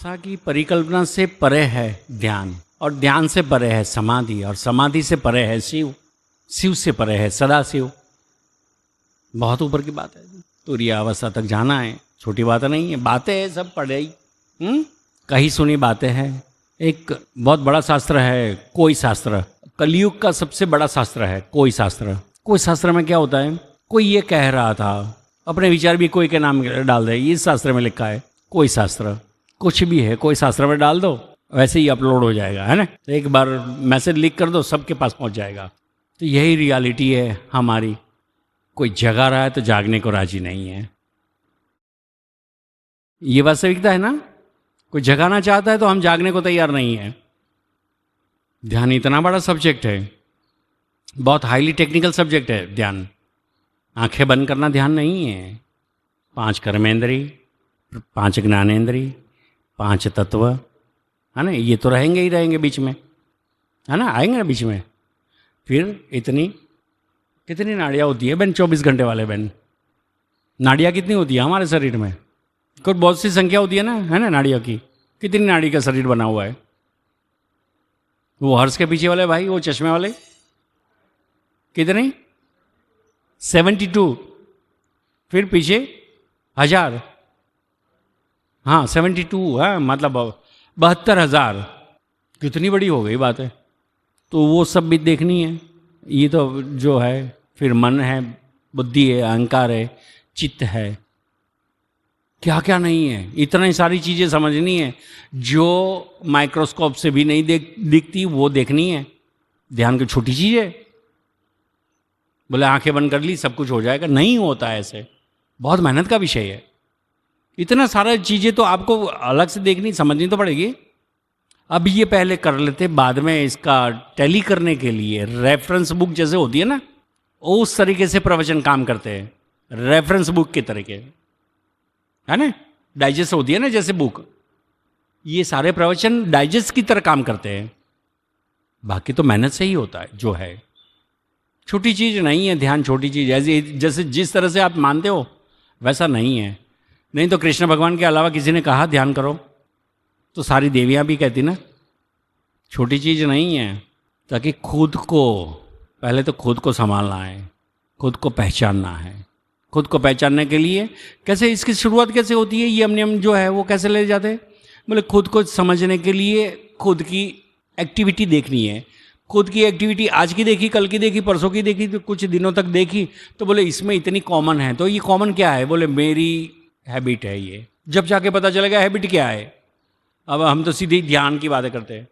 आशा की परिकल्पना से परे है ध्यान, और ध्यान से परे है समाधि, और समाधि से परे है शिव, शिव से परे है सदा शिव। बहुत ऊपर की बात है, तुरीय अवस्था तक जाना है, छोटी बात नहीं है। बातें हैं सब पढ़े ही, कहीं सुनी बातें हैं। एक बहुत बड़ा शास्त्र है कोई शास्त्र, कलयुग का सबसे बड़ा शास्त्र है कोई शास्त्र। कोई शास्त्र में क्या होता है, कोई ये कह रहा था, अपने विचार भी कोई के नाम डाल दे, इस शास्त्र में लिखा है कोई शास्त्र, कुछ भी है कोई शास्त्र में डाल दो, वैसे ही अपलोड हो जाएगा, है ना। तो एक बार मैसेज लिख कर दो, सबके पास पहुंच जाएगा। तो यही रियलिटी है हमारी। कोई जगा रहा है तो जागने को राजी नहीं है, ये वास्तविकता है ना। कोई जगाना चाहता है तो हम जागने को तैयार नहीं है। ध्यान इतना बड़ा सब्जेक्ट है, बहुत हाईली टेक्निकल सब्जेक्ट है ध्यान। आंखें बंद करना ध्यान नहीं है। 5 कर्मेंद्री, 5 ज्ञानेंद्री, 5 तत्व, है ना, ये तो रहेंगे ही रहेंगे बीच में, है ना, आएंगे ना बीच में। फिर कितनी नाड़ियाँ होती है बहन, 24 घंटे वाले बहन, नाड़ियाँ कितनी होती है हमारे शरीर में? कुछ बहुत सी संख्या होती है ना, है ना, नाड़ियों की। कितनी नाड़ी का शरीर बना हुआ है? वो हर्ष के पीछे वाले भाई, वो चश्मे वाले, कितने? 72। फिर पीछे 1000, हाँ 72, हाँ मतलब 72,000। कितनी बड़ी हो गई बात है। तो वो सब भी देखनी है। ये तो जो है, फिर मन है, बुद्धि है, अहंकार है, चित्त है, क्या क्या नहीं है, इतनी सारी चीज़ें समझनी है जो माइक्रोस्कोप से भी नहीं दिखती, वो देखनी है। ध्यान की छोटी चीज़ है, बोले आंखें बंद कर ली सब कुछ हो जाएगा, नहीं होता है ऐसे। बहुत मेहनत का विषय है। इतना सारा चीज़ें तो आपको अलग से देखनी समझनी तो पड़ेगी। अब ये पहले कर लेते, बाद में इसका टैली करने के लिए रेफरेंस बुक जैसे होती है ना, उस तरीके से प्रवचन काम करते हैं, रेफरेंस बुक के तरीके, है ना, डाइजेस्ट होती है ना जैसे बुक, ये सारे प्रवचन डाइजेस्ट की तरह काम करते हैं। बाकी तो मेहनत से ही होता है जो है। छोटी चीज़ नहीं है ध्यान, छोटी चीज़ जैसे जिस तरह से आप मानते हो वैसा नहीं है। नहीं तो कृष्ण भगवान के अलावा किसी ने कहा ध्यान करो तो सारी देवियाँ भी कहती ना, छोटी चीज़ नहीं है। ताकि खुद को, पहले तो खुद को संभालना है, खुद को पहचानना है। खुद को पहचानने के लिए कैसे, इसकी शुरुआत कैसे होती है, ये नियम जो है वो कैसे ले जाते हैं? बोले खुद को समझने के लिए खुद की एक्टिविटी देखनी है। खुद की एक्टिविटी आज की देखी, कल की देखी, परसों की देखी, तो कुछ दिनों तक देखी, तो बोले इसमें इतनी कॉमन है। तो ये कॉमन क्या है? बोले मेरी हैबिट है ये। जब जाके पता चलेगा हैबिट क्या है। अब हम तो सीधी ध्यान की बातें करते हैं।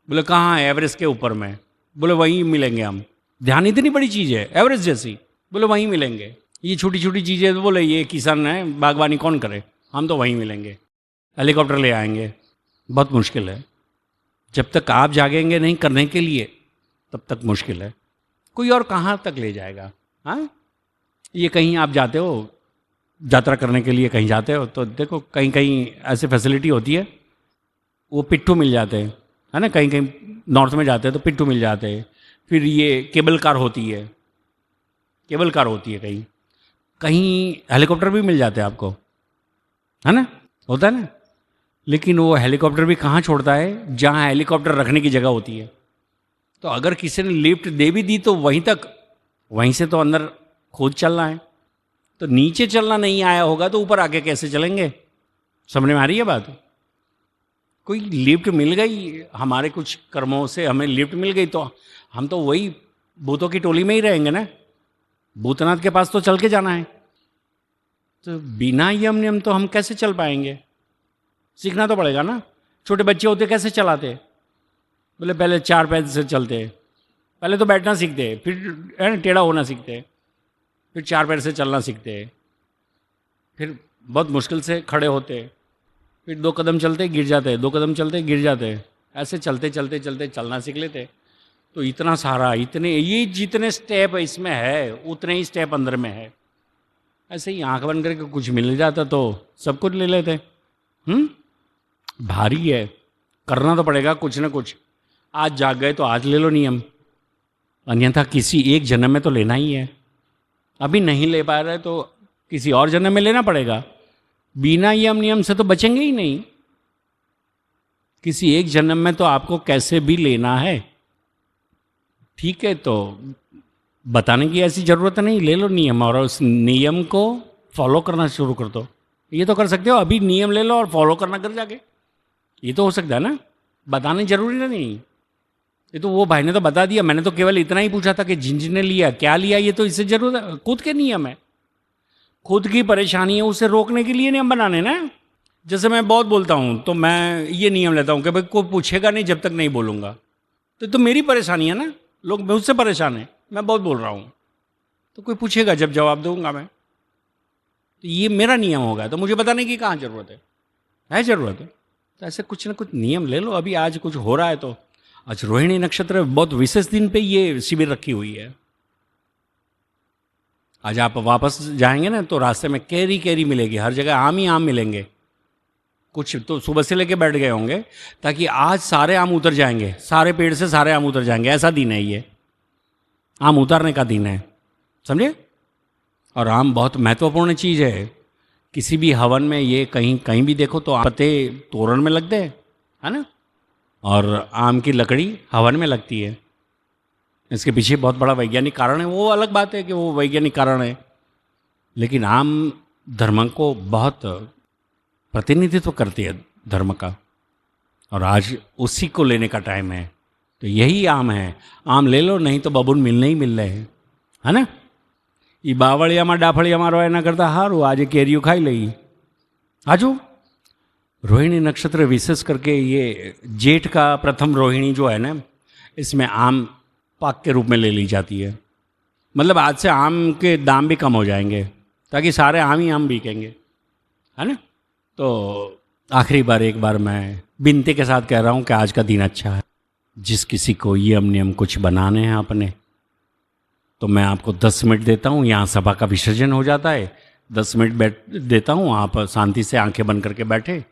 बोले कहाँ है? एवरेस्ट के ऊपर में। बोले वहीं मिलेंगे हम। ध्यान इतनी बड़ी चीज़ है एवरेस्ट जैसी, बोले वहीं मिलेंगे। ये छोटी छोटी चीज़ें तो बोले ये किसान है, बागवानी कौन करे, हम तो वहीं मिलेंगे, हेलीकॉप्टर ले आएंगे। बहुत मुश्किल है। जब तक आप जागेंगे नहीं करने के लिए तब तक मुश्किल है। कोई और कहाँ तक ले जाएगा? हाँ, ये कहीं आप जाते हो यात्रा करने के लिए, कहीं जाते हो तो देखो कहीं कहीं ऐसी फैसिलिटी होती है, वो पिट्ठू मिल जाते हैं, है ना। कहीं कहीं नॉर्थ में जाते हैं तो पिट्ठू मिल जाते हैं। फिर ये केबल कार होती है, केबल कार होती है, कहीं कहीं हेलीकॉप्टर भी मिल जाते हैं आपको, है ना, होता है ना। लेकिन वो हेलीकॉप्टर भी कहाँ छोड़ता है? जहाँ हेलीकॉप्टर रखने की जगह होती है। तो अगर किसी ने लिफ्ट दे भी दी तो वहीं तक, वहीं से तो अंदर खुद चलना है। तो नीचे चलना नहीं आया होगा तो ऊपर आके कैसे चलेंगे? समझ में आ रही है बात? कोई लिफ्ट मिल गई, हमारे कुछ कर्मों से हमें लिफ्ट मिल गई तो हम तो वही भूतों की टोली में ही रहेंगे ना। भूतनाथ के पास तो चल के जाना है। तो बिना यम नियम तो हम कैसे चल पाएंगे? सीखना तो पड़ेगा ना। छोटे बच्चे होते कैसे चलाते? बोले पहले 4 पैर से चलते, पहले तो बैठना सीखते, फिर टेढ़ा होना सीखते, फिर 4 पैर से चलना सीखते, फिर बहुत मुश्किल से खड़े होते, फिर 2 कदम चलते गिर जाते, 2 कदम चलते गिर जाते, ऐसे चलते चलते चलते चलना सीख लेते। तो इतना सारा, इतने ये जितने स्टेप इसमें है उतने ही स्टेप अंदर में है। ऐसे ही आंख बंद करके कुछ मिल जाता तो सब कुछ ले लेते। भारी है, करना तो पड़ेगा कुछ ना कुछ। आज जाग गए तो आज ले लो नियम, अन्यथा किसी एक जन्म में तो लेना ही है। अभी नहीं ले पा रहे तो किसी और जन्म में लेना पड़ेगा। बिना यम नियम से तो बचेंगे ही नहीं। किसी एक जन्म में तो आपको कैसे भी लेना है, ठीक है, तो बताने की ऐसी ज़रूरत नहीं, ले लो नियम और उस नियम को फॉलो करना शुरू कर दो। ये तो कर सकते हो, अभी नियम ले लो और फॉलो करना कर जाके, ये तो हो सकता है ना, बताने जरूरी नहीं। ये तो वो भाई ने तो बता दिया, मैंने तो केवल इतना ही पूछा था कि जिन लिया क्या लिया, ये तो इससे जरूरत है, खुद के नियम है, खुद की परेशानी है, उसे रोकने के लिए नियम बनाने ना। जैसे मैं बहुत बोलता हूँ तो मैं ये नियम लेता हूँ कि भाई कोई पूछेगा नहीं जब तक नहीं बोलूँगा, तो मेरी परेशानी है ना, लोग मुझसे परेशान है, मैं बहुत बोल रहा हूँ, तो कोई पूछेगा जब जवाब दूंगा मैं, तो ये मेरा नियम होगा, तो मुझे बताने की कहाँ ज़रूरत है ज़रूरत है। तो ऐसे कुछ ना कुछ नियम ले लो। अभी आज कुछ हो रहा है तो आज रोहिणी नक्षत्र बहुत विशेष दिन पे ये शिविर रखी हुई है। आज आप वापस जाएंगे ना तो रास्ते में कैरी कैरी मिलेगी, हर जगह आम ही आम मिलेंगे। कुछ तो सुबह से लेके बैठ गए होंगे ताकि आज सारे आम उतर जाएंगे, सारे पेड़ से सारे आम उतर जाएंगे, ऐसा दिन है ये, आम उतारने का दिन है, समझे। और आम बहुत महत्वपूर्ण चीज़ है, किसी भी हवन में ये कहीं कहीं भी देखो तो पत्ते तोरण में लगते हैं, है ना, और आम की लकड़ी हवन में लगती है। इसके पीछे बहुत बड़ा वैज्ञानिक कारण है, वो अलग बात है कि वो वैज्ञानिक कारण है, लेकिन आम धर्म को बहुत प्रतिनिधित्व करती है धर्म का, और आज उसी को लेने का टाइम है। तो यही आम है, आम ले लो, नहीं तो बबून मिलने ही मिल रहे हैं, है ना। ये बावड़ियाમાં ડાફળિયામાં રોય એના કરતાં સારું આજે કેરીઓ ખાઈ લઈ। आजू रोहिणी नक्षत्र विशेष करके ये जेठ का प्रथम रोहिणी जो है ना, इसमें आम पाक के रूप में ले ली जाती है। मतलब आज से आम के दाम भी कम हो जाएंगे ताकि सारे आम ही आम बिकेंगे, है ना। तो आखिरी बार एक बार मैं विनती के साथ कह रहा हूँ कि आज का दिन अच्छा है। जिस किसी को ये नियम कुछ बनाने हैं अपने, तो मैं आपको 10 मिनट देता हूँ, यहाँ सभा का विसर्जन हो जाता है, 10 मिनट बैठ देता हूँ, आप शांति से आंखें बंद करके बैठे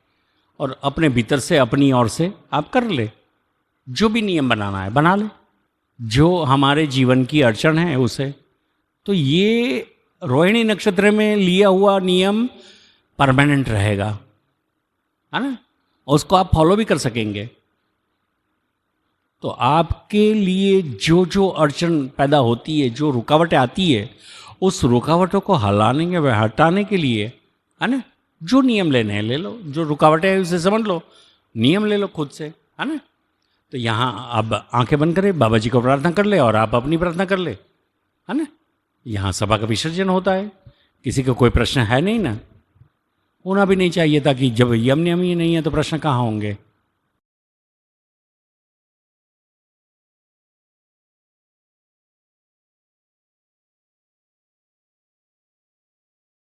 और अपने भीतर से अपनी ओर से आप कर ले, जो भी नियम बनाना है बना ले, जो हमारे जीवन की अड़चन है उसे। तो ये रोहिणी नक्षत्र में लिया हुआ नियम परमानेंट रहेगा, है ना, उसको आप फॉलो भी कर सकेंगे। तो आपके लिए जो जो अड़चन पैदा होती है, जो रुकावटें आती है, उस रुकावटों को हटाने के लिए, है ना, जो नियम लेने हैं ले लो, जो रुकावटें हैं उसे समझ लो, नियम ले लो खुद से, है ना। तो यहाँ अब आंखें बंद करें, बाबा जी को प्रार्थना कर ले और आप अपनी प्रार्थना कर ले, है ना। यहाँ सभा का विसर्जन होता है, किसी को कोई प्रश्न है नहीं ना, होना भी नहीं चाहिए, ताकि जब यम नियम ही नहीं है तो प्रश्न कहाँ होंगे।